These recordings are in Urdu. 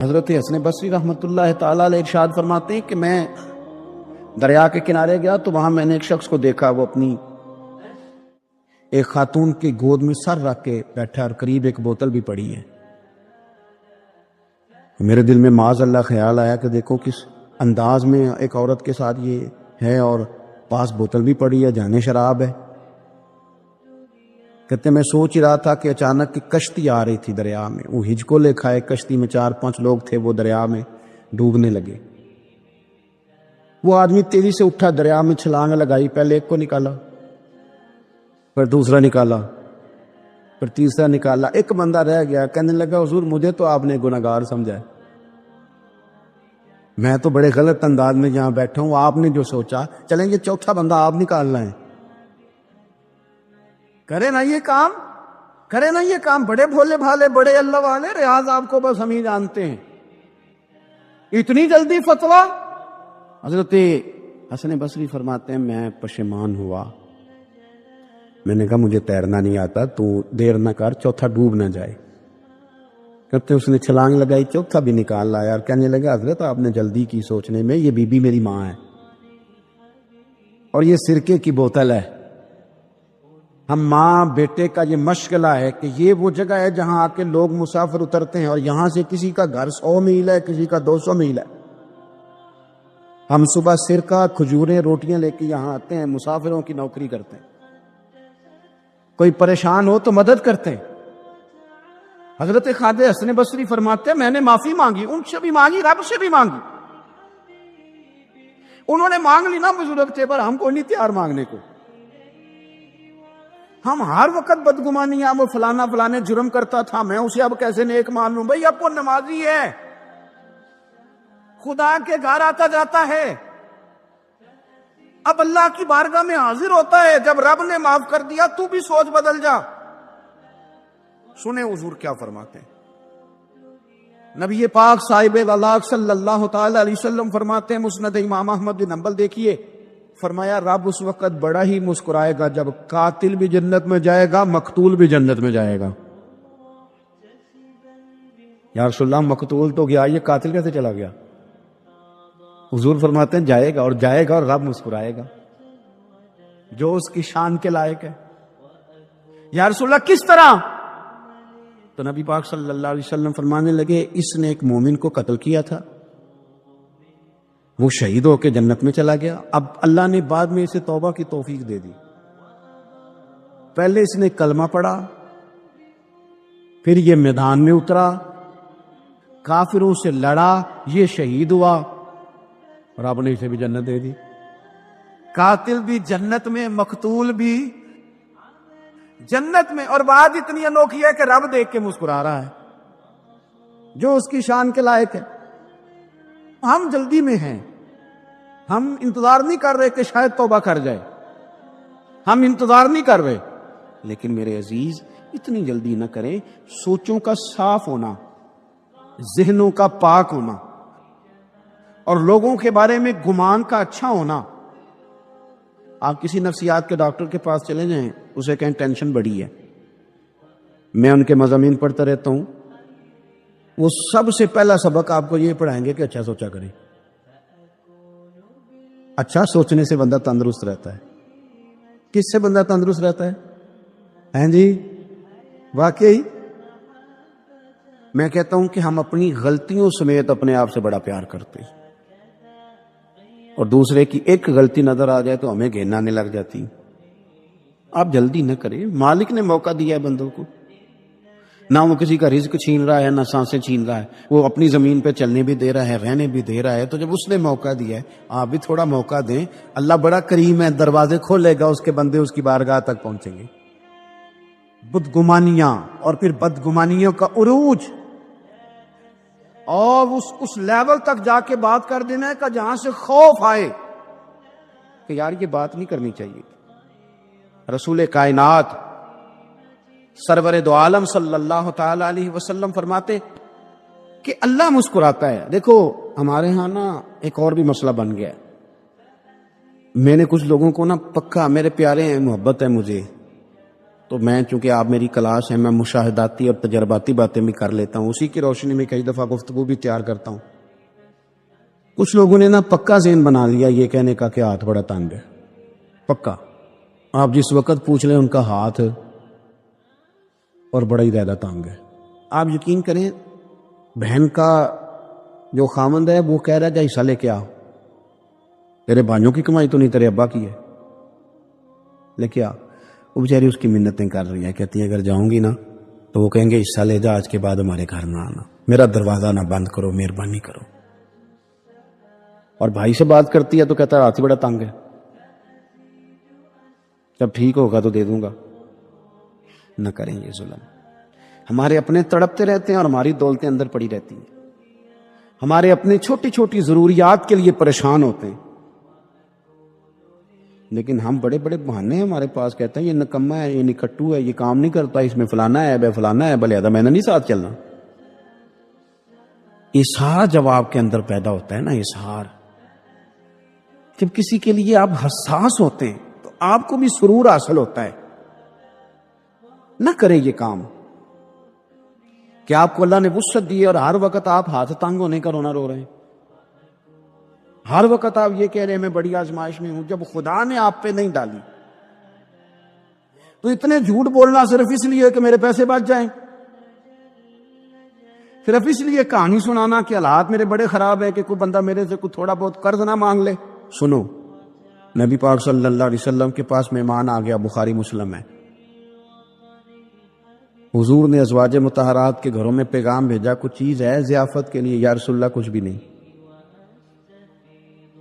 حضرت حسن بصری رحمۃ اللہ تعالی علیہ ارشاد فرماتے ہیں کہ میں دریا کے کنارے گیا تو وہاں میں نے ایک شخص کو دیکھا، وہ اپنی ایک خاتون کی گود میں سر رکھ کے بیٹھا اور قریب ایک بوتل بھی پڑی ہے۔ میرے دل میں معاذ اللہ خیال آیا کہ دیکھو کس انداز میں ایک عورت کے ساتھ یہ ہے، اور پاس بوتل بھی پڑی ہے، جانے شراب ہے۔ کہتے میں سوچ ہی رہا تھا کہ اچانک کشتی آ رہی تھی دریا میں، وہ ہج کو لے کھائے، کشتی میں 4-5 لوگ تھے، وہ دریا میں ڈوبنے لگے۔ وہ آدمی تیزی سے اٹھا، دریا میں چھلانگ لگائی، پہلے ایک کو نکالا، پھر دوسرا نکالا، پھر تیسرا نکالا، ایک بندہ رہ گیا۔ کہنے لگا حضور مجھے تو آپ نے گناہگار سمجھا ہے، میں تو بڑے غلط انداز میں یہاں بیٹھا ہوں، آپ نے جو سوچا، چلیں یہ چوتھا بندہ آپ نکالنا ہے، کرے نا یہ کام، کرے نا یہ کام۔ بڑے بھولے بھالے، بڑے اللہ والے، ریاض آپ کو بس ہم ہی جانتے ہیں، اتنی جلدی فتویٰ۔ حضرت حسن بصری فرماتے ہیں میں پشیمان ہوا، میں نے کہا مجھے تیرنا نہیں آتا، تو دیر نہ کر، چوتھا ڈوب نہ جائے۔ کہتے اس نے چھلانگ لگائی، چوتھا بھی نکال لایا، اور کہنے لگا حضرت آپ نے جلدی کی سوچنے میں، یہ بی بی میری ماں ہے اور یہ سرکے کی بوتل ہے۔ ہم ماں بیٹے کا یہ مشغلہ ہے کہ یہ وہ جگہ ہے جہاں آ کے لوگ مسافر اترتے ہیں، اور یہاں سے کسی کا گھر 100 میل ہے، کسی کا 200 میل ہے۔ ہم صبح سرکہ، کھجوریں، روٹیاں لے کے یہاں آتے ہیں، مسافروں کی نوکری کرتے ہیں، کوئی پریشان ہو تو مدد کرتے ہیں۔ حضرت خواجہ حسن بصری فرماتے ہیں میں نے معافی مانگی، ان سے بھی مانگی، رب سے بھی مانگی۔ انہوں نے مانگ لی نا بزرگ تھے، پر ہم کو نہیں تیار مانگنے کو۔ ہم ہر وقت بدگمانیاں، وہ فلانا فلانے جرم کرتا تھا، میں اسے اب کیسے نیک مان لوں؟ بھائی اب وہ نمازی ہے، خدا کے گھر آتا جاتا ہے، اب اللہ کی بارگاہ میں حاضر ہوتا ہے، جب رب نے معاف کر دیا تو بھی سوچ بدل جا۔ سنیں حضور کیا فرماتے ہیں، نبی پاک صاحب اللہ صلی اللہ تعالی علیہ وسلم فرماتے ہیں، مسند امام احمد بن حنبل دیکھیے، فرمایا رب اس وقت بڑا ہی مسکرائے گا جب قاتل بھی جنت میں جائے گا، مقتول بھی جنت میں جائے گا۔ یا رسول اللہ مقتول تو گیا، یہ قاتل کیسے چلا گیا؟ حضور فرماتے ہیں جائے گا، اور جائے گا اور رب مسکرائے گا، جو اس کی شان کے لائق ہے۔ یا رسول اللہ کس طرح؟ تو نبی پاک صلی اللہ علیہ وسلم فرمانے لگے اس نے ایک مومن کو قتل کیا تھا، وہ شہید ہو کے جنت میں چلا گیا، اب اللہ نے بعد میں اسے توبہ کی توفیق دے دی۔ پہلے اس نے کلمہ پڑھا، پھر یہ میدان میں اترا، کافروں سے لڑا، یہ شہید ہوا، اور آپ نے اسے بھی جنت دے دی۔ قاتل بھی جنت میں، مقتول بھی جنت میں، اور بات اتنی انوکھی ہے کہ رب دیکھ کے مسکرا رہا ہے، جو اس کی شان کے لائق ہے۔ ہم جلدی میں ہیں، ہم انتظار نہیں کر رہے کہ شاید توبہ کر جائے، ہم انتظار نہیں کر رہے، لیکن میرے عزیز اتنی جلدی نہ کریں۔ سوچوں کا صاف ہونا، ذہنوں کا پاک ہونا، اور لوگوں کے بارے میں گمان کا اچھا ہونا۔ آپ کسی نفسیات کے ڈاکٹر کے پاس چلے جائیں، اسے کہیں ٹینشن بڑی ہے، میں ان کے مضامین پڑھتا رہتا ہوں، وہ سب سے پہلا سبق آپ کو یہ پڑھائیں گے کہ اچھا سوچا کریں۔ اچھا سوچنے سے بندہ تندرست رہتا ہے۔ کس سے بندہ تندرست رہتا ہے؟ ہیں جی واقعی میں کہتا ہوں کہ ہم اپنی غلطیوں سمیت اپنے آپ سے بڑا پیار کرتے ہیں، اور دوسرے کی ایک غلطی نظر آ جائے تو ہمیں گھن آنے لگ جاتی۔ آپ جلدی نہ کریں، مالک نے موقع دیا ہے بندوں کو، نہ وہ کسی کا رزق چھین رہا ہے، نہ سانسیں چھین رہا ہے، وہ اپنی زمین پہ چلنے بھی دے رہا ہے، رہنے بھی دے رہا ہے، تو جب اس نے موقع دیا ہے آپ بھی تھوڑا موقع دیں۔ اللہ بڑا کریم ہے، دروازے کھولے گا، اس کے بندے اس کی بارگاہ تک پہنچیں گے۔ بدگمانیاں اور پھر بدگمانیوں کا عروج، اور اس لیول تک جا کے بات کر دینا ہے کہ جہاں سے خوف آئے کہ یار یہ بات نہیں کرنی چاہیے۔ رسول کائنات سرور دو عالم صلی اللہ تعالی علیہ وسلم فرماتے کہ اللہ مسکراتا ہے۔ دیکھو ہمارے ہاں نا ایک اور بھی مسئلہ بن گیا ہے، میں نے کچھ لوگوں کو نا پکا، میرے پیارے ہیں، محبت ہے مجھے، تو میں چونکہ آپ میری کلاس ہے، میں مشاہداتی اور تجرباتی باتیں بھی کر لیتا ہوں، اسی کی روشنی میں کئی دفعہ گفتگو بھی تیار کرتا ہوں۔ کچھ لوگوں نے نا پکا ذہن بنا لیا یہ کہنے کا کہ ہاتھ بڑا تنگ ہے، پکا، آپ جس وقت پوچھ لیں ان کا ہاتھ اور بڑا ہی زیادہ تنگ ہے۔ آپ یقین کریں، بہن کا جو خامند ہے وہ کہہ رہا ہے جا حصہ لے کے آ، تیرے بھائیوں کی کمائی تو نہیں، تیرے ابا کی ہے، لے کے آ۔ وہ بیچاری اس کی منتیں کر رہی ہے، کہتی ہے اگر جاؤں گی نا تو وہ کہیں گے حصہ لے جا، آج کے بعد ہمارے گھر نہ آنا، میرا دروازہ نہ بند کرو، مہربانی کرو۔ اور بھائی سے بات کرتی ہے تو کہتا ہے ہاتھ ہی بڑا تنگ ہے، جب ٹھیک ہوگا تو دے دوں گا۔ نہ کریں یہ ظلم، ہمارے اپنے تڑپتے رہتے ہیں اور ہماری دولتیں اندر پڑی رہتی ہیں، ہمارے اپنے چھوٹی چھوٹی ضروریات کے لیے پریشان ہوتے ہیں، لیکن ہم بڑے بڑے بہانے ہیں ہمارے پاس، کہتے ہیں یہ نکما ہے، یہ نکٹو ہے، یہ کام نہیں کرتا، اس میں فلانا ہے، بے فلانا ہے، بلے میں نے نہیں ساتھ چلنا۔ اظہار جب آپ کے اندر پیدا ہوتا ہے نا، اظہار جب کسی کے لیے آپ حساس ہوتے ہیں تو آپ کو بھی سرور حاصل ہوتا ہے۔ نہ کریں یہ کام کہ آپ کو اللہ نے وسعت دی ہے اور ہر وقت آپ ہاتھ تنگ ہونے کا رونا رو رہے ہیں، ہر وقت آپ یہ کہہ رہے ہیں میں بڑی آزمائش میں ہوں، جب خدا نے آپ پہ نہیں ڈالی تو اتنے جھوٹ بولنا صرف اس لیے کہ میرے پیسے بچ جائیں، صرف اس لیے کہانی سنانا کہ حالات میرے بڑے خراب ہے کہ کوئی بندہ میرے سے کوئی تھوڑا بہت قرض نہ مانگ لے۔ سنو، نبی پاک صلی اللہ علیہ وسلم کے پاس مہمان آ گیا، بخاری مسلم ہے، حضور نے ازواج مطہرات کے گھروں میں پیغام بھیجا کچھ چیز ہے ضیافت کے لیے، یا رسول اللہ کچھ بھی نہیں،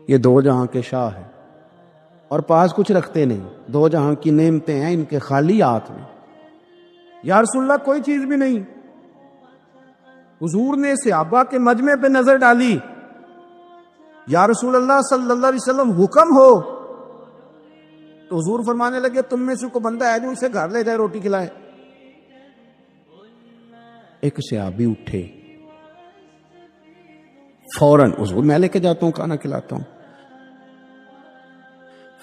یہ دو جہاں کے شاہ ہے اور پاس کچھ رکھتے نہیں، دو جہاں کی نعمتیں ہیں ان کے خالی ہاتھ میں، یا رسول اللہ کوئی چیز بھی نہیں۔ حضور نے صحابہ کے مجمع پہ نظر ڈالی، یا رسول اللہ صلی اللہ علیہ وسلم حکم ہو، تو حضور فرمانے لگے تم میں سے کوئی بندہ ہے جو اسے گھر لے جائے روٹی کھلائے۔ ایک صحابی اٹھے، فوراً حضور میں لے کے جاتا ہوں، کھانا کھلاتا ہوں۔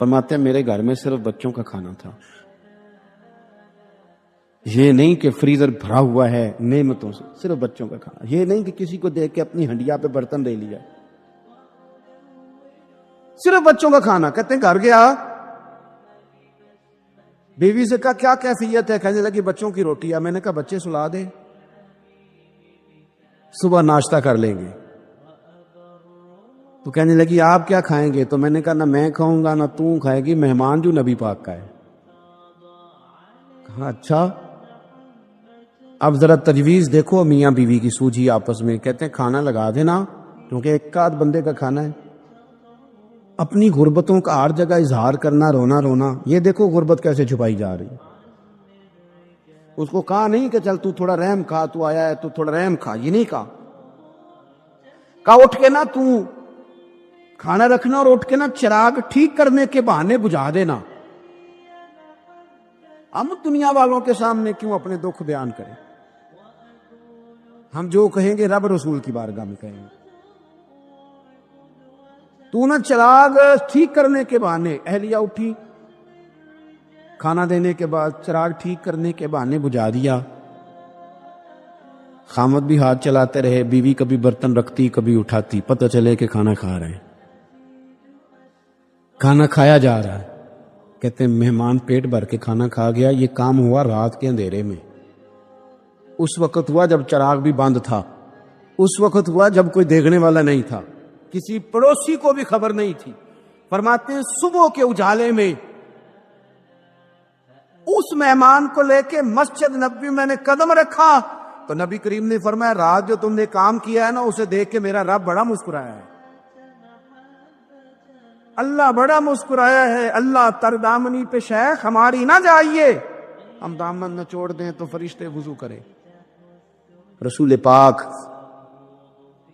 فرماتے ہیں میرے گھر میں صرف بچوں کا کھانا تھا، یہ نہیں کہ فریزر بھرا ہوا ہے نعمتوں سے، صرف بچوں کا کھانا، یہ نہیں کہ کسی کو دیکھ کے اپنی ہنڈیا پہ برتن لے لیا، صرف بچوں کا کھانا۔ کہتے ہیں گھر گیا، بیوی سے کہا کیا کیفیت ہے، کہنے لگی بچوں کی روٹی ہے۔ میں نے کہا بچے سلا دے، صبح ناشتہ کر لیں گے۔ تو کہنے لگی آپ کیا کھائیں گے؟ تو میں نے کہا نہ میں کھاؤں گا نہ تو کھائے گی، مہمان جو نبی پاک کا ہے۔ کہا اچھا، اب ذرا تجویز دیکھو میاں بیوی کی سوجھی آپس میں۔ کہتے ہیں کھانا لگا دینا، کیونکہ ایک آدھ بندے کا کھانا ہے۔ اپنی غربتوں کا ہر جگہ اظہار کرنا، رونا رونا، یہ دیکھو غربت کیسے چھپائی جا رہی ہے۔ اس کو کہا نہیں کہ چل تو تھوڑا رحم کھا، تو آیا ہے تو تھوڑا رحم کھا، یہ نہیں کہا اٹھ کے نا تو کھانا رکھنا اور اٹھ کے نا چراغ ٹھیک کرنے کے بہانے بجھا دینا۔ ہم دنیا والوں کے سامنے کیوں اپنے دکھ بیان کریں؟ ہم جو کہیں گے رب رسول کی بارگاہ میں کہیں گے۔ تو نا چراغ ٹھیک کرنے کے بہانے، اہلیہ اٹھی کھانا دینے کے بعد چراغ ٹھیک کرنے کے بہانے بجھا دیا۔ خامد بھی ہاتھ چلاتے رہے، بیوی کبھی برتن رکھتی کبھی اٹھاتی، پتہ چلے کہ کھانا کھا رہے ہیں، کھانا کھایا جا رہا ہے۔ کہتے ہیں مہمان پیٹ بھر کے کھانا کھا گیا۔ یہ کام ہوا رات کے اندھیرے میں، اس وقت ہوا جب چراغ بھی بند تھا، اس وقت ہوا جب کوئی دیکھنے والا نہیں تھا، کسی پڑوسی کو بھی خبر نہیں تھی۔ فرماتے ہیں صبح کے اجالے میں اس مہمان کو لے کے مسجد نبوی میں نے قدم رکھا تو نبی کریم نے فرمایا رات جو تم نے کام کیا ہے نا اسے دیکھ کے میرا رب بڑا مسکرایا ہے، اللہ بڑا مسکرایا ہے۔ اللہ تر دامنی پہ شیخ ہماری نہ جائیے، ہم دامن نہ چھوڑ دیں تو فرشتے وضو کرے۔ رسول پاک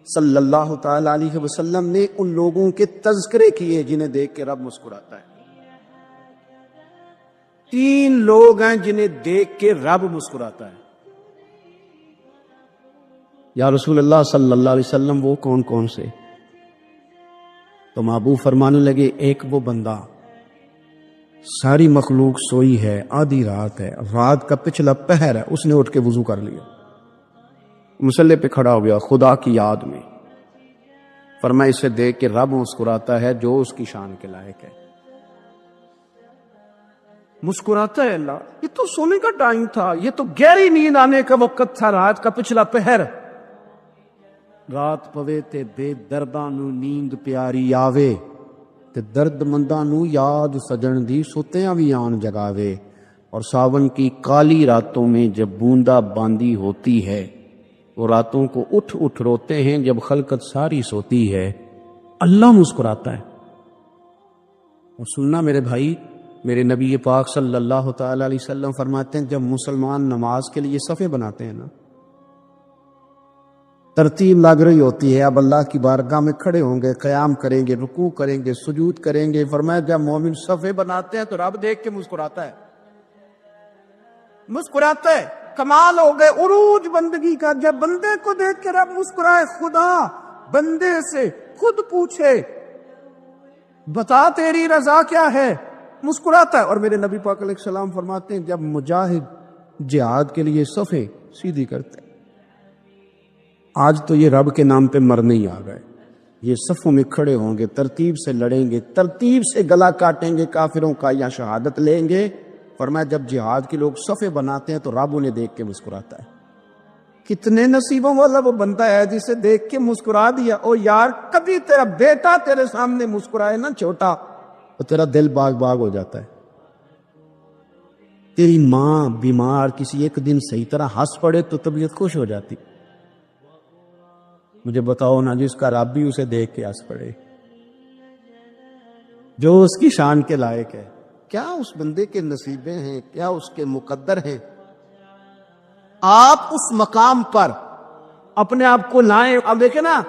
صلی اللہ تعالی علیہ وسلم نے ان لوگوں کے تذکرے کیے جنہیں دیکھ کے رب مسکراتا ہے۔ 3 لوگ ہیں جنہیں دیکھ کے رب مسکراتا ہے۔ یا رسول اللہ صلی اللہ علیہ وسلم وہ کون کون سے؟ تو محبوب فرمانے لگے ایک وہ بندہ ساری مخلوق سوئی ہے، آدھی رات ہے، رات کا پچھلا پہر ہے، اس نے اٹھ کے وضو کر لیا، مصلی پہ کھڑا ہو گیا خدا کی یاد میں۔ فرمایا اسے دیکھ کے رب مسکراتا ہے جو اس کی شان کے لائق ہے، مسکراتا ہے اللہ۔ یہ تو سونے کا ٹائم تھا، یہ تو گہری نیند آنے کا وقت تھا، رات کا پچھلا پہر۔ رات پوے تے بے درداں نو نیند پیاری آوے، تے درد منداں نو یاد سجن دی سوتیاں بھی آن جگاوے۔ اور ساون کی کالی راتوں میں جب بوندا باندی ہوتی ہے، وہ راتوں کو اٹھ اٹھ روتے ہیں جب خلقت ساری سوتی ہے، اللہ مسکراتا ہے۔ اور سننا میرے بھائی، میرے نبی پاک صلی اللہ تعالی علیہ وسلم فرماتے ہیں جب مسلمان نماز کے لیے صفیں بناتے ہیں نا، ترتیب لگ رہی ہوتی ہے، اب اللہ کی بارگاہ میں کھڑے ہوں گے، قیام کریں گے، رکوع کریں گے، سجود کریں گے۔ فرمایا جب مومن صفیں بناتے ہیں تو رب دیکھ کے مسکراتا ہے، مسکراتا ہے۔ کمال ہو گئے عروج بندگی کا، جب بندے کو دیکھ کے رب مسکرائے۔ خدا بندے سے خود پوچھے بتا تیری رضا کیا ہے، مسکراتا ہے۔ اور میرے نبی پاک علیہ السلام فرماتے ہیں جب مجاہد جہاد کے لیے صفیں سیدھی کرتے ہیں، آج تو یہ رب کے نام پہ مرنے ہی آ گئے، یہ صفوں میں کھڑے ہوں گے، ترتیب سے لڑیں گے، ترتیب سے گلا کاٹیں گے کافروں کا یا شہادت لیں گے۔ فرمایا جب جہاد کے لوگ صفیں بناتے ہیں تو رب انہیں دیکھ کے مسکراتا ہے۔ کتنے نصیبوں والا وہ بنتا ہے جسے دیکھ کے مسکرا دیا۔ او یار، کبھی تیرا بیٹا تیرے سامنے مسکرائے نا چھوٹا، تو تیرا دل باغ باغ ہو جاتا ہے۔ تیری ماں بیمار کسی ایک دن صحیح طرح ہنس پڑے تو طبیعت خوش ہو جاتی۔ مجھے بتاؤ نا جس کا رب بھی اسے دیکھ کے ہنس پڑے، جو اس کی شان کے لائق ہے، کیا اس بندے کے نصیبیں ہیں، کیا اس کے مقدر ہیں۔ آپ اس مقام پر اپنے آپ کو لائیں۔ اب دیکھیں نا،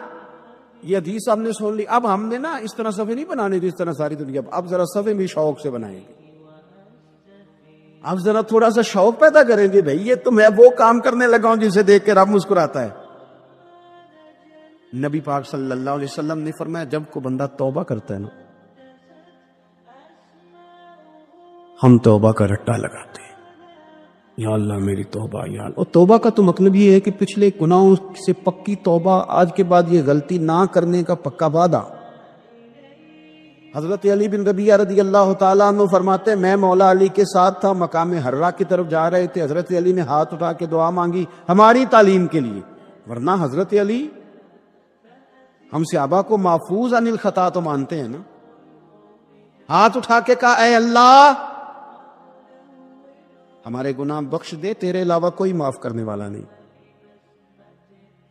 یہ حدیث ہم نے سن لی، اب ہم نے نا اس طرح صفیں نہیں بنانے جس طرح ساری دنیا، اب ذرا صفیں بھی شوق سے بنائیں گے، اب ذرا تھوڑا سا شوق پیدا کریں گے۔ بھائی یہ تو میں وہ کام کرنے لگا ہوں جسے دیکھ کے رب مسکراتا ہے۔ نبی پاک صلی اللہ علیہ وسلم نے فرمایا جب کو بندہ توبہ کرتا ہے نا، ہم توبہ کا رٹا لگاتے ہیں، یا اللہ میری توبہ، یا اللہ۔ اور توبہ کا تو مطلب یہ ہے کہ پچھلے گناہوں سے پکی توبہ، آج کے بعد یہ غلطی نہ کرنے کا پکا وعدہ۔ حضرت علی بن ربیعہ رضی اللہ تعالیٰ عنہ فرماتے ہیں میں مولا علی کے ساتھ تھا، مقام حرہ کی طرف جا رہے تھے، حضرت علی نے ہاتھ اٹھا کے دعا مانگی ہماری تعلیم کے لیے، ورنہ حضرت علی ہم صحابہ کو محفوظ عن الخطا تو مانتے ہیں نا۔ ہاتھ اٹھا کے کہا اے اللہ ہمارے گناہ بخش دے، تیرے علاوہ کوئی معاف کرنے والا نہیں۔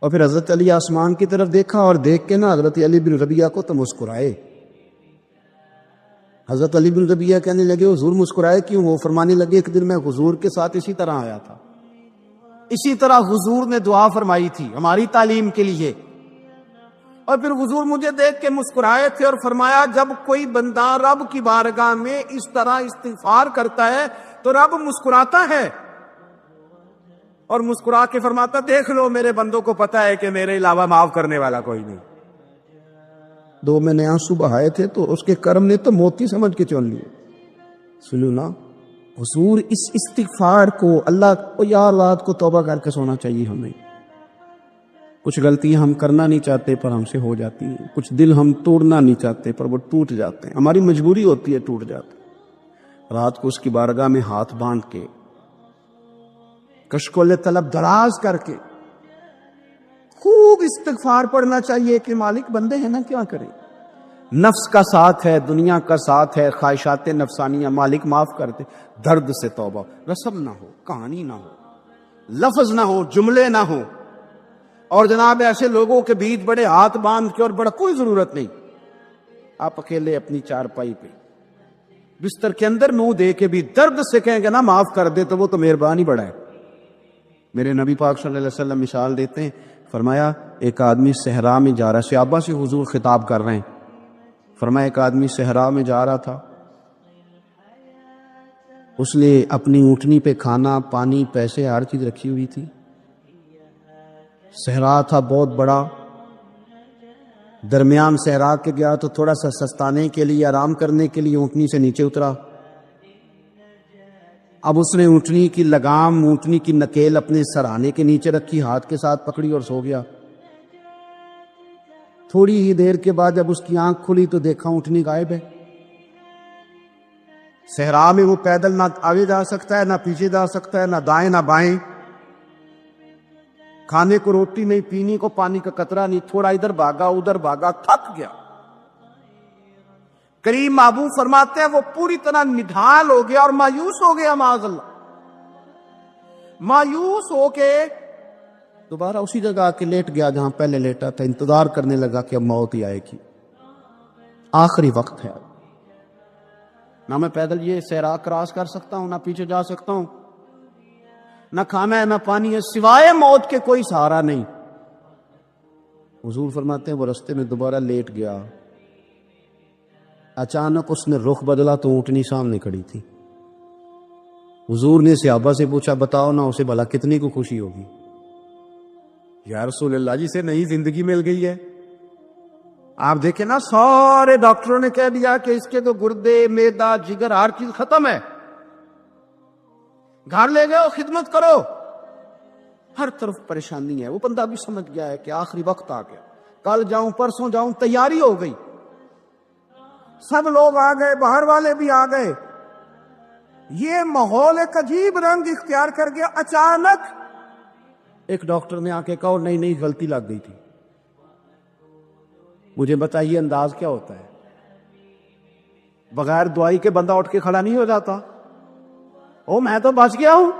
اور پھر حضرت علی آسمان کی طرف دیکھا اور دیکھ کے نا حضرت علی بن ربیعہ کو تو مسکرائے۔ حضرت علی بن ربیعہ کہنے لگے حضور مسکرائے کیوں؟ وہ فرمانے لگے ایک دن میں حضور کے ساتھ اسی طرح آیا تھا، اسی طرح حضور نے دعا فرمائی تھی ہماری تعلیم کے لیے، اور پھر حضور مجھے دیکھ کے مسکرائے تھے اور فرمایا جب کوئی بندہ رب کی بارگاہ میں اس طرح استغفار کرتا ہے تو رب مسکراتا ہے، اور مسکرا کے فرماتا دیکھ لو میرے بندوں کو پتا ہے کہ میرے علاوہ معاف کرنے والا کوئی نہیں۔ دو میں نے آنسو بہائے تھے تو اس کے کرم نے تو موتی سمجھ کے چون لیے۔ سنو نا حضور اس استغفار کو، اللہ کو یا رات کو توبہ کر کے سونا چاہیے ہمیں۔ کچھ غلطیاں ہم کرنا نہیں چاہتے پر ہم سے ہو جاتی ہیں، کچھ دل ہم توڑنا نہیں چاہتے پر وہ ٹوٹ جاتے ہیں، ہماری مجبوری ہوتی ہے ٹوٹ جاتے ہیں۔ رات کو اس کی بارگاہ میں ہاتھ باندھ کے کشکول طلب دراز کر کے خوب استغفار پڑھنا چاہیے کہ مالک بندے ہیں نا کیا کریں، نفس کا ساتھ ہے، دنیا کا ساتھ ہے، خواہشات نفسانیہ، مالک معاف کر دے۔ درد سے توبہ، رسم نہ ہو، کہانی نہ ہو، لفظ نہ ہو، جملے نہ ہو، اور جناب ایسے لوگوں کے بیچ بڑے ہاتھ باندھ کے اور بڑا کوئی ضرورت نہیں، آپ اکیلے اپنی چارپائی پہ بستر کے اندر منہ دے کے بھی درد سے کہیں گے نا معاف کر دے تو وہ تو مہربانی بڑا ہے۔ میرے نبی پاک صلی اللہ علیہ وسلم مثال دیتے ہیں، فرمایا ایک آدمی صحرا میں جا رہا ہے، صحابہ سے حضور خطاب کر رہے ہیں، فرمایا ایک آدمی صحرا میں جا رہا تھا، اس نے اپنی اونٹنی پہ کھانا پانی پیسے ہر چیز رکھی ہوئی تھی، صحرا تھا بہت بڑا، درمیان صحرا کے گیا تو تھوڑا سا سستانے کے لیے آرام کرنے کے لیے اونٹنی سے نیچے اترا، اب اس نے اونٹنی کی لگام، اونٹنی کی نکیل اپنے سرہانے کے نیچے رکھی، ہاتھ کے ساتھ پکڑی اور سو گیا۔ تھوڑی ہی دیر کے بعد جب اس کی آنکھ کھلی تو دیکھا اونٹنی غائب ہے۔ صحرا میں وہ پیدل نہ آگے جا سکتا ہے، نہ پیچھے جا سکتا ہے، نہ دائیں نہ بائیں، کھانے کو روٹی نہیں، پینے کو پانی کا قطرہ نہیں، تھوڑا ادھر بھاگا ادھر بھاگا، تھک گیا۔ کریم محبوب فرماتے ہیں وہ پوری طرح نڈھال ہو گیا اور مایوس ہو گیا، معاذ اللہ۔ مایوس ہو کے دوبارہ اسی جگہ آ کے لیٹ گیا جہاں پہلے لیٹا تھا، انتظار کرنے لگا کہ اب موت ہی آئے گی، آخری وقت ہے۔ نہ میں پیدل یہ صحرا کراس کر سکتا ہوں، نہ پیچھے جا سکتا ہوں، نہ کھانا ہے نہ پانی ہے، سوائے موت کے کوئی سہارا نہیں۔ حضور فرماتے ہیں وہ رستے میں دوبارہ لیٹ گیا، اچانک اس نے رخ بدلا تو اونٹنی سامنے کھڑی تھی۔ حضور نے صحابہ سے پوچھا بتاؤ نا اسے بھلا کتنی کو خوشی ہوگی؟ یا رسول اللہ جی سے نئی زندگی مل گئی ہے۔ آپ دیکھیں نا سارے ڈاکٹروں نے کہہ دیا کہ اس کے تو گردے، معدہ، جگر ہر چیز ختم ہے، گھر لے گئے خدمت کرو، ہر طرف پریشانی ہے۔ وہ بندہ بھی سمجھ گیا ہے کہ آخری وقت آ گیا، کل جاؤں پرسوں جاؤں، تیاری ہو گئی، سب لوگ آ گئے، باہر والے بھی آ گئے، یہ ماحول ایک عجیب رنگ اختیار کر گیا۔ اچانک ایک ڈاکٹر نے آ کے کہا نہیں نہیں غلطی لگ گئی تھی۔ مجھے بتائیے انداز کیا ہوتا ہے؟ بغیر دعائی کے بندہ اٹھ کے کھڑا نہیں ہو جاتا، او میں تو بچ گیا ہوں۔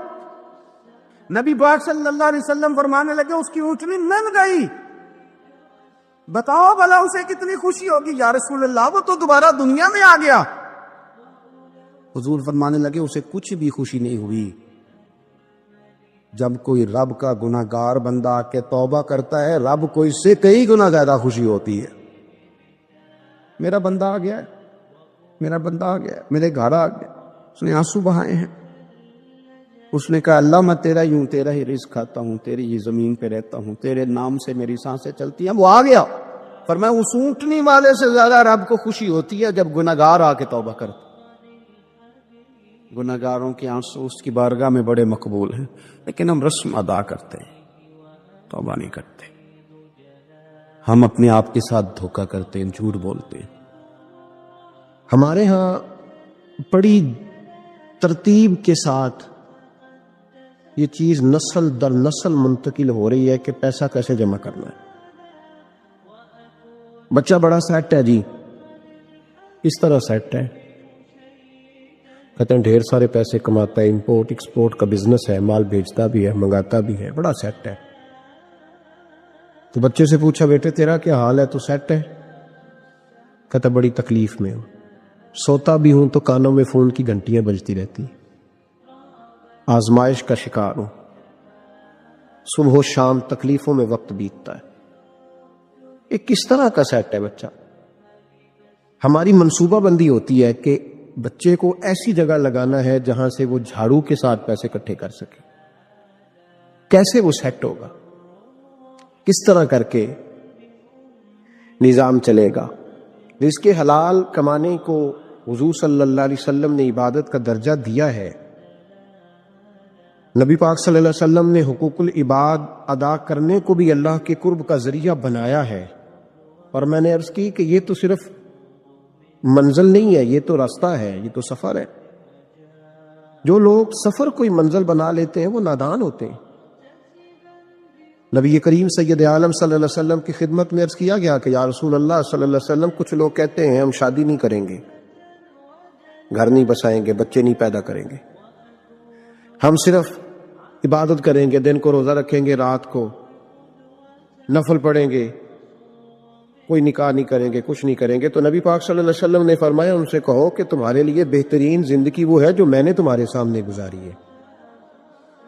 نبی پاک صلی اللہ علیہ وسلم فرمانے لگے اس کی اونٹنی نن گئی، بتاؤ بھلا اسے کتنی خوشی ہوگی؟ یا رسول اللہ وہ تو دوبارہ دنیا میں آ گیا۔ حضور فرمانے لگے اسے کچھ بھی خوشی نہیں ہوئی۔ جب کوئی رب کا گناہگار بندہ آ کے توبہ کرتا ہے، رب کو اس سے کئی گنا زیادہ خوشی ہوتی ہے۔ میرا بندہ آ گیا ہے، میرا بندہ آ گیا ہے، میرے گھر آ گیا۔ اس نے آنسو بہائے ہیں، اس نے کہا اللہ میں تیرا ہی ہوں، تیرا ہی رزق کھاتا ہوں، تیری ہی زمین پہ رہتا ہوں، تیرے نام سے میری سانسیں چلتی ہیں۔ وہ آ گیا۔ فرمایا اس اونٹنی والے سے زیادہ رب کو خوشی ہوتی ہے جب گناہگار آ کے توبہ کرتا۔ گناہگاروں کے آنسو اس کی بارگاہ میں بڑے مقبول ہیں، لیکن ہم رسم ادا کرتے ہیں، توبہ نہیں کرتے۔ ہم اپنے آپ کے ساتھ دھوکہ کرتے ہیں، جھوٹ بولتے ہیں۔ ہمارے ہاں بڑی ترتیب کے ساتھ یہ چیز نسل در نسل منتقل ہو رہی ہے کہ پیسہ کیسے جمع کرنا ہے۔ بچہ بڑا سیٹ ہے جی، اس طرح سیٹ ہے، کہتے ہیں ڈھیر سارے پیسے کماتا ہے، امپورٹ ایکسپورٹ کا بزنس ہے، مال بھیجتا بھی ہے، منگاتا بھی ہے، بڑا سیٹ ہے۔ تو بچے سے پوچھا بیٹے تیرا کیا حال ہے؟ تو سیٹ ہے؟ کہتا بڑی تکلیف میں ہوں، سوتا بھی ہوں تو کانوں میں فون کی گھنٹیاں بجتی رہتی، آزمائش کا شکار ہوں، صبح و شام تکلیفوں میں وقت بیتتا ہے۔ یہ کس طرح کا سیٹ ہے بچہ؟ ہماری منصوبہ بندی ہوتی ہے کہ بچے کو ایسی جگہ لگانا ہے جہاں سے وہ جھاڑو کے ساتھ پیسے اکٹھے کر سکے۔ کیسے وہ سیٹ ہوگا؟ کس طرح کر کے نظام چلے گا؟ رزق حلال کمانے کو حضور صلی اللہ علیہ وسلم نے عبادت کا درجہ دیا ہے۔ نبی پاک صلی اللہ علیہ وسلم نے حقوق العباد ادا کرنے کو بھی اللہ کے قرب کا ذریعہ بنایا ہے، اور میں نے عرض کی کہ یہ تو صرف منزل نہیں ہے، یہ تو راستہ ہے، یہ تو سفر ہے۔ جو لوگ سفر کوئی منزل بنا لیتے ہیں وہ نادان ہوتے ہیں۔ نبی کریم سید عالم صلی اللہ علیہ وسلم کی خدمت میں عرض کیا گیا کہ یا رسول اللہ صلی اللہ علیہ وسلم کچھ لوگ کہتے ہیں ہم شادی نہیں کریں گے، گھر نہیں بسائیں گے، بچے نہیں پیدا کریں گے، ہم صرف عبادت کریں گے، دن کو روزہ رکھیں گے، رات کو نفل پڑھیں گے، کوئی نکاح نہیں کریں گے، کچھ نہیں کریں گے۔ تو نبی پاک صلی اللہ علیہ وسلم نے فرمایا ان سے کہو کہ تمہارے لیے بہترین زندگی وہ ہے جو میں نے تمہارے سامنے گزاری ہے۔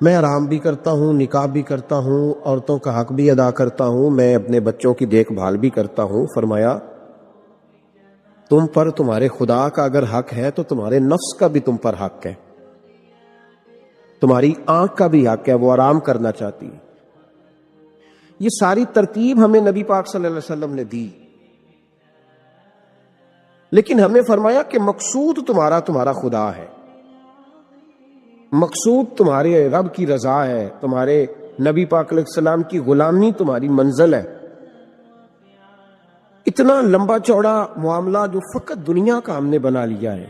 میں آرام بھی کرتا ہوں، نکاح بھی کرتا ہوں، عورتوں کا حق بھی ادا کرتا ہوں، میں اپنے بچوں کی دیکھ بھال بھی کرتا ہوں۔ فرمایا تم پر تمہارے خدا کا اگر حق ہے تو تمہارے نفس کا بھی تم پر حق ہے، تمہاری آنکھ کا بھی حق ہے، وہ آرام کرنا چاہتی ہے۔ یہ ساری ترتیب ہمیں نبی پاک صلی اللہ علیہ وسلم نے دی، لیکن ہمیں فرمایا کہ مقصود تمہارا خدا ہے۔ مقصود تمہارے رب کی رضا ہے، تمہارے نبی پاک علیہ السلام کی غلامی تمہاری منزل ہے. اتنا لمبا چوڑا معاملہ جو فقط دنیا کا ہم نے بنا لیا ہے،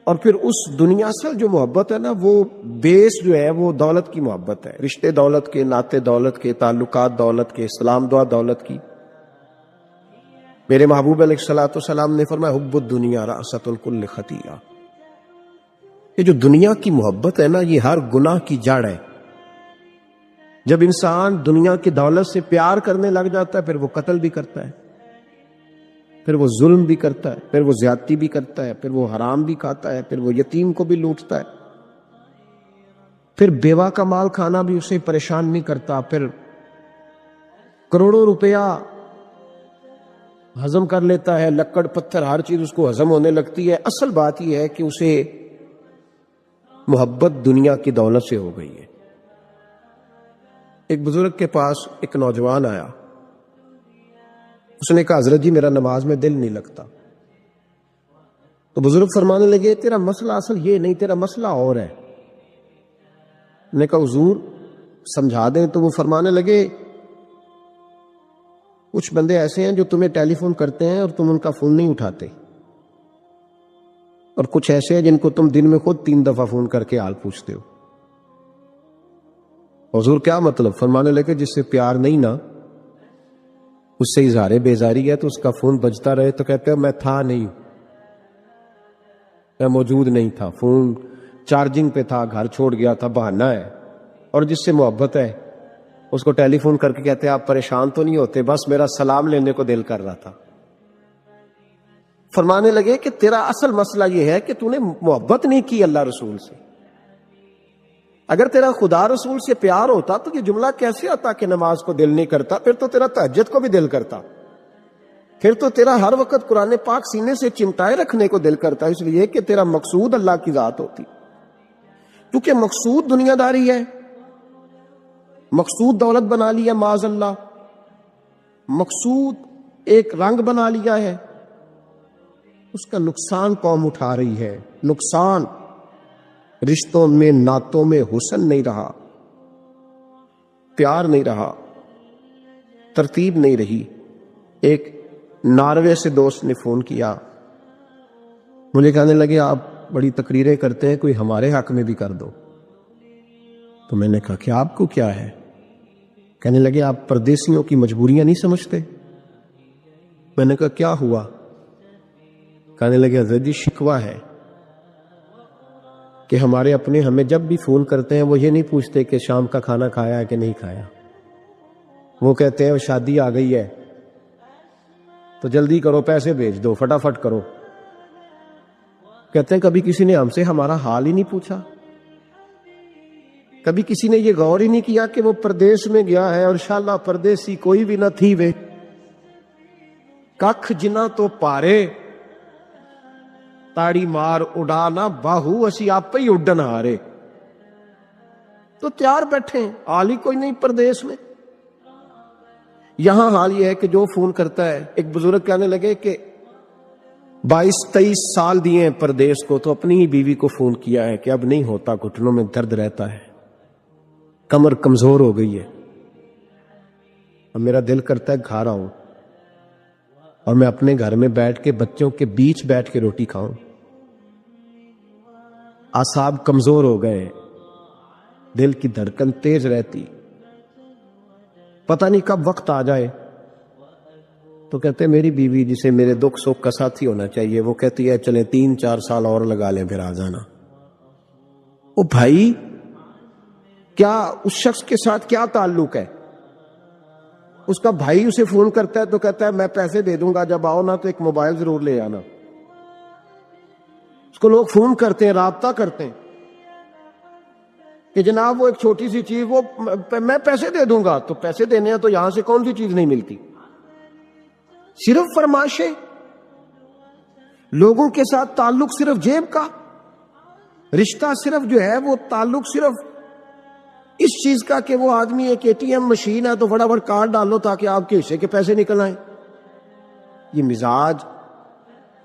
اور پھر اس دنیا سے جو محبت ہے نا، وہ بیس جو ہے وہ دولت کی محبت ہے، رشتے دولت کے، ناطے دولت کے، تعلقات دولت کے، اسلام دعا دولت کی. میرے محبوب علیہ الصلوۃ والسلام نے فرمایا حب الدنیا رأسۃ الکل خطیئہ. یہ جو دنیا کی محبت ہے نا، یہ ہر گناہ کی جڑ ہے. جب انسان دنیا کی دولت سے پیار کرنے لگ جاتا ہے، پھر وہ قتل بھی کرتا ہے، پھر وہ ظلم بھی کرتا ہے، پھر وہ زیادتی بھی کرتا ہے، پھر وہ حرام بھی کھاتا ہے، پھر وہ یتیم کو بھی لوٹتا ہے، پھر بیوہ کا مال کھانا بھی اسے پریشان نہیں کرتا، پھر کروڑوں روپیہ ہضم کر لیتا ہے، لکڑ پتھر ہر چیز اس کو ہضم ہونے لگتی ہے. اصل بات یہ ہے کہ اسے محبت دنیا کی دولت سے ہو گئی ہے. ایک بزرگ کے پاس ایک نوجوان آیا، اس نے کہا حضرت جی میرا نماز میں دل نہیں لگتا. تو بزرگ فرمانے لگے تیرا مسئلہ اصل یہ نہیں، تیرا مسئلہ اور ہے. نے کہا حضور سمجھا دیں. تو وہ فرمانے لگے کچھ بندے ایسے ہیں جو تمہیں ٹیلی فون کرتے ہیں اور تم ان کا فون نہیں اٹھاتے، اور کچھ ایسے ہیں جن کو تم دن میں خود 3 دفعہ فون کر کے حال پوچھتے ہو. حضور کیا مطلب؟ فرمانے لگے جس سے پیار نہیں نا، اس سے اظہار بیزاری ہے، تو اس کا فون بجتا رہے تو کہتے ہیں میں تھا نہیں، میں موجود نہیں تھا، فون چارجنگ پہ تھا، گھر چھوڑ گیا تھا، بہانہ ہے. اور جس سے محبت ہے اس کو ٹیلی فون کر کے کہتے ہیں آپ پریشان تو نہیں ہوتے؟ بس میرا سلام لینے کو دل کر رہا تھا. فرمانے لگے کہ تیرا اصل مسئلہ یہ ہے کہ تو نے محبت نہیں کی اللہ رسول سے. اگر تیرا خدا رسول سے پیار ہوتا تو یہ جملہ کیسے آتا کہ نماز کو دل نہیں کرتا؟ پھر تو تیرا تہجد کو بھی دل کرتا، پھر تو تیرا ہر وقت قرآن پاک سینے سے چمٹائے رکھنے کو دل کرتا. اس لیے کہ تیرا مقصود اللہ کی ذات ہوتی. کیونکہ مقصود دنیا داری ہے، مقصود دولت بنا لیا معاذ اللہ، مقصود ایک رنگ بنا لیا ہے، اس کا نقصان قوم اٹھا رہی ہے. نقصان رشتوں میں، ناتوں میں حسن نہیں رہا، پیار نہیں رہا، ترتیب نہیں رہی. ایک ناروے سے دوست نے فون کیا، مجھے کہنے لگے آپ بڑی تقریریں کرتے ہیں، کوئی ہمارے حق میں بھی کر دو. تو میں نے کہا کہ آپ کو کیا ہے؟ کہنے لگے آپ پردیسیوں کی مجبوریاں نہیں سمجھتے. میں نے کہا کیا ہوا؟ کہنے لگے حضرت جی شکوہ ہے کہ ہمارے اپنے ہمیں جب بھی فون کرتے ہیں وہ یہ نہیں پوچھتے کہ شام کا کھانا کھایا ہے کہ نہیں کھایا. وہ کہتے ہیں شادی آ گئی ہے تو جلدی کرو، پیسے بھیج دو، فٹافٹ کرو. کہتے ہیں کبھی کسی نے ہم سے ہمارا حال ہی نہیں پوچھا، کبھی کسی نے یہ غور ہی نہیں کیا کہ وہ پردیس میں گیا ہے، اور انشاءاللہ پردیسی کوئی بھی نہ تھی وے ککھ جنا تو پارے تاڑی مار اڑانا باہو اسی آپ ہی اڈن ہارے. تو تیار بیٹھے ہیں، حال ہی کوئی نہیں پردیس میں. یہاں حال یہ ہے کہ جو فون کرتا ہے، ایک بزرگ کہنے لگے کہ 22-23 سال دیے ہیں پردیس کو، تو اپنی ہی بیوی کو فون کیا ہے کہ اب نہیں ہوتا، گھٹنوں میں درد رہتا ہے، کمر کمزور ہو گئی ہے، اب میرا دل کرتا ہے گھر آؤں اور میں اپنے گھر میں بیٹھ کے بچوں کے بیچ بیٹھ کے روٹی کھاؤں. اعصاب کمزور ہو گئے، دل کی دھڑکن تیز رہتی، پتہ نہیں کب وقت آ جائے. تو کہتے میری بیوی جسے میرے دکھ سکھ کا ساتھی ہونا چاہیے، وہ کہتی ہے چلیں 3-4 سال اور لگا لیں پھر آ جانا. او بھائی کیا اس شخص کے ساتھ کیا تعلق ہے؟ اس کا بھائی اسے فون کرتا ہے تو کہتا ہے میں پیسے دے دوں گا، جب آؤ نا تو ایک موبائل ضرور لے آنا. اس کو لوگ فون کرتے ہیں، رابطہ کرتے ہیں کہ جناب وہ ایک چھوٹی سی چیز، وہ میں پیسے دے دوں گا. تو پیسے دینے ہیں تو یہاں سے کون سی چیز نہیں ملتی؟ صرف فرمائشیں، لوگوں کے ساتھ تعلق صرف جیب کا، رشتہ صرف جو ہے وہ تعلق صرف اس چیز کا کہ وہ آدمی ایک ATM مشین ہے تو فٹافٹ کارڈ ڈالو تاکہ آپ کے حصے کے پیسے نکل آئیں. یہ مزاج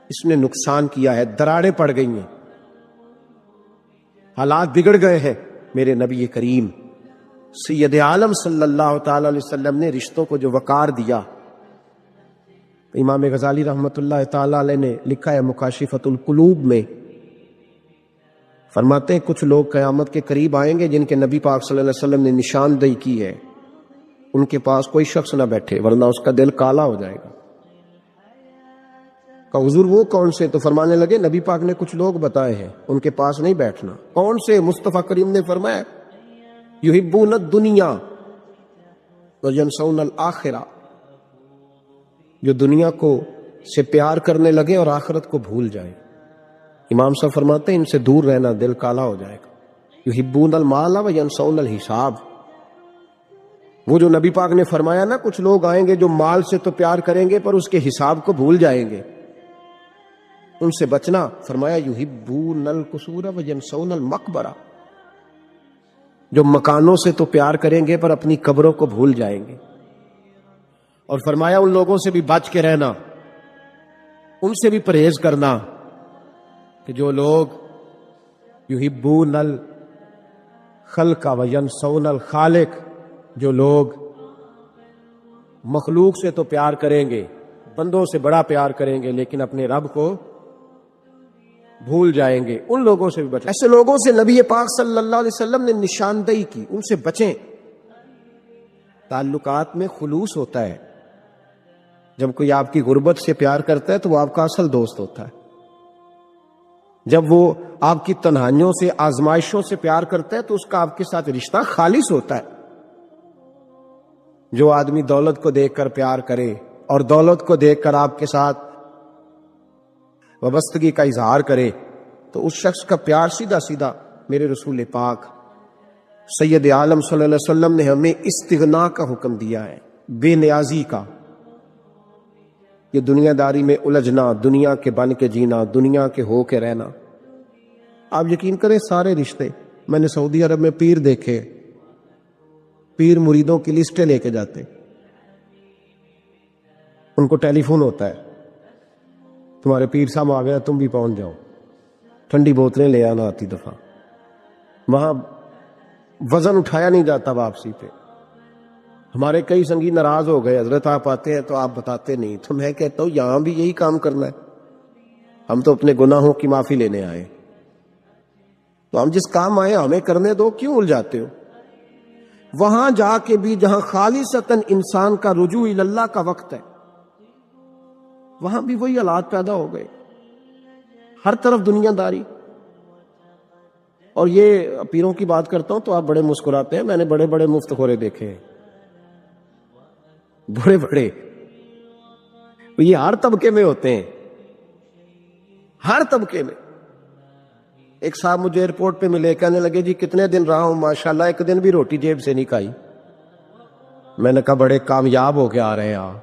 اس نے نقصان کیا ہے، دراڑیں پڑ گئی ہیں. حالات بگڑ گئے ہیں، میرے نبی کریم سید عالم صلی اللہ تعالی علیہ وسلم نے رشتوں کو جو وقار دیا. امام غزالی رحمۃ اللہ تعالی علیہ نے لکھا ہے مکاشفۃ القلوب میں، فرماتے ہیں کچھ لوگ قیامت کے قریب آئیں گے جن کے نبی پاک صلی اللہ علیہ وسلم نے نشاندہی کی ہے، ان کے پاس کوئی شخص نہ بیٹھے ورنہ اس کا دل کالا ہو جائے گا. کہ حضور وہ کون سے؟ تو فرمانے لگے نبی پاک نے کچھ لوگ بتائے ہیں، ان کے پاس نہیں بیٹھنا. کون سے؟ مصطفیٰ کریم نے فرمایا یحبون الدنیا وینسون الآخرہ، جو دنیا کو سے پیار کرنے لگے اور آخرت کو بھول جائے. امام صاحب فرماتے ہیں ان سے دور رہنا، دل کالا ہو جائے گا. یحبون المال وینسون الحساب، وہ جو نبی پاک نے فرمایا نا کچھ لوگ آئیں گے جو مال سے تو پیار کریں گے پر اس کے حساب کو بھول جائیں گے، ان سے بچنا. فرمایا یحبون القصور وینسون المقبرہ، جو مکانوں سے تو پیار کریں گے پر اپنی قبروں کو بھول جائیں گے. اور فرمایا ان لوگوں سے بھی بچ کے رہنا، ان سے بھی پرہیز کرنا کہ جو لوگ یحبون الخلق وینسون الخالق، جو لوگ مخلوق سے تو پیار کریں گے، بندوں سے بڑا پیار کریں گے لیکن اپنے رب کو بھول جائیں گے، ان لوگوں سے بھی بچیں. ایسے لوگوں سے نبی پاک صلی اللہ علیہ وسلم نے نشاندہی کی، ان سے بچیں. تعلقات میں خلوص ہوتا ہے. جب کوئی آپ کی غربت سے پیار کرتا ہے تو وہ آپ کا اصل دوست ہوتا ہے. جب وہ آپ کی تنہائیوں سے آزمائشوں سے پیار کرتا ہے تو اس کا آپ کے ساتھ رشتہ خالص ہوتا ہے. جو آدمی دولت کو دیکھ کر پیار کرے اور دولت کو دیکھ کر آپ کے ساتھ وابستگی کا اظہار کرے تو اس شخص کا پیار سیدھا سیدھا میرے رسول پاک سید عالم صلی اللہ علیہ وسلم نے ہمیں استغنا کا حکم دیا ہے، بے نیازی کا. یہ دنیا داری میں الجھنا، دنیا کے بن کے جینا، دنیا کے ہو کے رہنا. آپ یقین کریں سارے رشتے، میں نے سعودی عرب میں پیر دیکھے، پیر مریدوں کی لسٹیں لے کے جاتے، ان کو ٹیلی فون ہوتا ہے تمہارے پیر صاحب آ گیا تم بھی پہنچ جاؤ، ٹھنڈی بوتلیں لے آنا آتی دفعہ. وہاں وزن اٹھایا نہیں جاتا واپسی پہ. ہمارے کئی سنگی ناراض ہو گئے، حضرت آپ آتے ہیں تو آپ بتاتے نہیں. تو میں کہتا ہوں یہاں بھی یہی کام کرنا ہے. ہم تو اپنے گناہوں کی معافی لینے آئے، تو ہم جس کام آئے ہمیں کرنے دو، کیوں الجھاتے ہو؟ وہاں جا کے بھی جہاں خالصتاً انسان کا رجوع اللہ کا وقت ہے، وہاں بھی وہی حالات پیدا ہو گئے، ہر طرف دنیا داری. اور یہ پیروں کی بات کرتا ہوں تو آپ بڑے مسکراتے ہیں. میں نے بڑے بڑے مفت خورے دیکھے ہیں، بڑے بڑے. یہ ہر طبقے میں ہوتے ہیں، ہر طبقے میں. ایک صاحب مجھے ایئرپورٹ پہ ملے، کہنے لگے جی کتنے دن رہا ہوں، ماشاءاللہ ایک دن بھی روٹی جیب سے نہیں کھائی. میں نے کہا بڑے کامیاب ہو کے آ رہے ہیں آپ.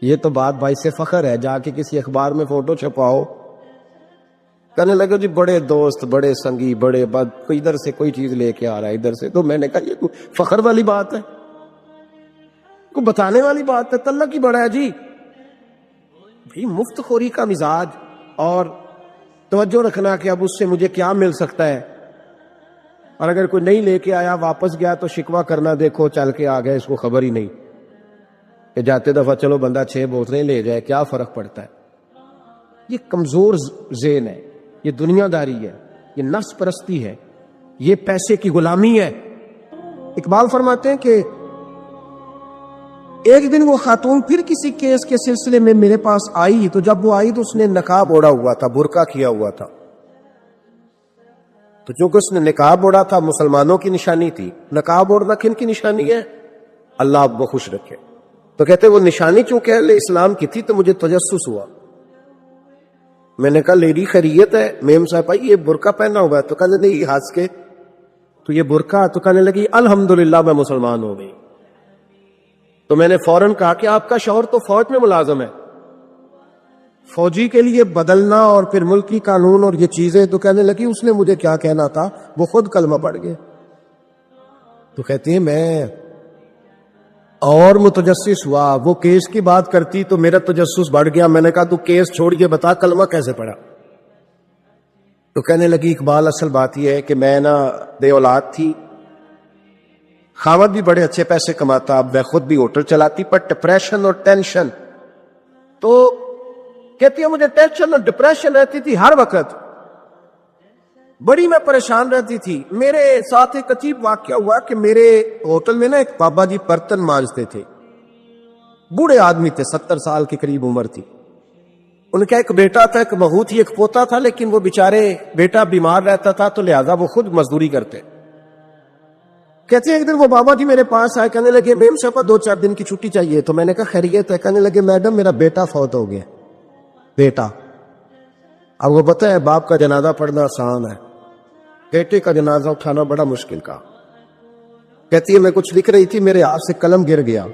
یہ تو بات بھائی سے فخر ہے، جا کے کسی اخبار میں فوٹو چھپاؤ. کہنے لگے جی بڑے دوست، بڑے سنگی، بڑے بد، کوئی ادھر سے کوئی چیز لے کے آ رہا ہے ادھر سے. تو میں نے کہا یہ کوئی فخر والی بات ہے، کوئی بتانے والی بات ہے؟ تلہ کی بڑا ہے جی. بھائی مفت خوری کا مزاج، اور توجہ رکھنا کہ اب اس سے مجھے کیا مل سکتا ہے، اور اگر کوئی نہیں لے کے آیا واپس گیا تو شکوہ کرنا دیکھو چل کے آ گیا، اس کو خبر ہی نہیں کہ جاتے دفعہ چلو بندہ 6 بوتلیں لے جائے، کیا فرق پڑتا ہے. یہ کمزور ذہن ہے، یہ دنیا داری ہے، یہ نفس پرستی ہے، یہ پیسے کی غلامی ہے. اقبال فرماتے ہیں کہ ایک دن وہ خاتون پھر کسی کیس کے سلسلے میں میرے پاس آئی، تو جب وہ آئی تو اس نے نقاب اوڑھا ہوا تھا، برقع کیا ہوا تھا. تو چونکہ اس نے نقاب اوڑھا تھا مسلمانوں کی نشانی تھی. نقاب اوڑھنا کن کی نشانی ہے؟ اللہ آپ کو خوش رکھے. تو کہتے وہ نشانی چونکہ اہل اسلام کی تھی تو مجھے تجسس ہوا. میں نے کہا لیڈی خیریت ہے؟ میم صاحب بھائی یہ برقع پہنا ہوا ہے. تو کہنے نہیں، ہنس کے تو یہ برقع. تو کہنے لگی الحمدللہ میں مسلمان ہو گئی. تو میں نے فوراً کہا کہ آپ کا شوہر تو فوج میں ملازم ہے، فوجی کے لیے بدلنا اور پھر ملکی قانون اور یہ چیزیں. تو کہنے لگی اس نے مجھے کیا کہنا تھا، وہ خود کلمہ پڑھ گئے. تو کہتی ہیں میں اور متجسس ہوا. وہ کیس کی بات کرتی تو میرا تجسس بڑھ گیا. میں نے کہا تو کیس چھوڑ کے بتا کلمہ کیسے پڑھا. تو کہنے لگی اقبال اصل بات یہ ہے کہ میں نا بے اولاد تھی، خاوند بھی بڑے اچھے پیسے کماتا، اب میں خود بھی ہوٹل چلاتی، پر ڈپریشن اور ٹینشن، تو کہتی ہے مجھے ٹینشن اور ڈپریشن رہتی تھی ہر وقت، بڑی میں پریشان رہتی تھی۔ میرے ساتھ ایک عجیب واقعہ ہوا کہ میرے ہوٹل میں نا ایک بابا جی برتن مانجتے تھے، بوڑھے آدمی تھے، 70 سال کے قریب عمر تھی، ان کا ایک بیٹا تھا، ایک بہو تھی، ایک پوتا تھا، لیکن وہ بیچارے بیٹا بیمار رہتا تھا تو لہذا وہ خود مزدوری کرتے۔ کہتے ہیں ایک دن وہ بابا جی میرے پاس آئے، کہنے لگے میم صاحب 2-4 دن کی چھٹی چاہیے، تو میں نے کہا خیریت ہے؟ کہنے لگے میڈم میرا بیٹا فوت ہو گیا۔ بیٹا، اب وہ پتہ ہے باپ کا جنازہ پڑھنا آسان ہے، بیٹے کا جنازہ اٹھانا بڑا مشکل کا۔ کہتی ہے میں کچھ لکھ رہی تھی، میرے ہاتھ سے قلم گر گیا،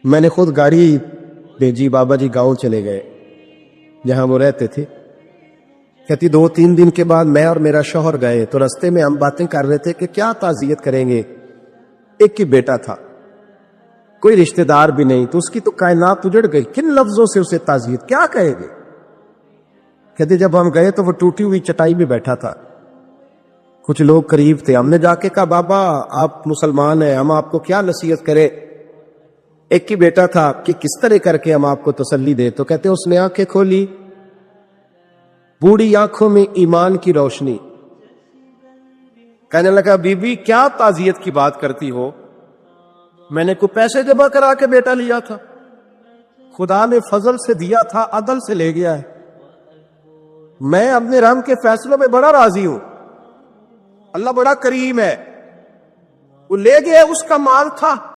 میں نے خود گاڑی بھیجی، بابا جی گاؤں چلے گئے جہاں وہ رہتے تھے۔ کہتی 2-3 دن کے بعد میں اور میرا شوہر گئے تو رستے میں ہم باتیں کر رہے تھے کہ کیا تعزیت کریں گے، ایک ہی بیٹا تھا، کوئی رشتہ دار بھی نہیں، تو اس کی تو کائنات اجڑ گئی، کن لفظوں سے اسے تعزیت کیا کہے گے؟ کہتے جب ہم گئے تو وہ ٹوٹی ہوئی چٹائی میں بیٹھا تھا، کچھ لوگ قریب تھے، ہم نے جا کے کہا بابا آپ مسلمان ہیں، ہم آپ کو کیا نصیحت کریں، ایک ہی بیٹا تھا، کہ کس طرح کر کے ہم آپ کو تسلی دے؟ تو کہتے اس نے آنکھیں کھولی، بوڑھی آنکھوں میں ایمان کی روشنی، کہنے لگا بی بی کیا تعزیت کی بات کرتی ہو، میں نے کوئی پیسے جمع کرا کے بیٹا لیا تھا، خدا نے فضل سے دیا تھا، عدل سے لے گیا ہے، میں اپنے رحم کے فیصلوں میں بڑا راضی ہوں، اللہ بڑا کریم ہے، وہ لے گیا، اس کا مال تھا،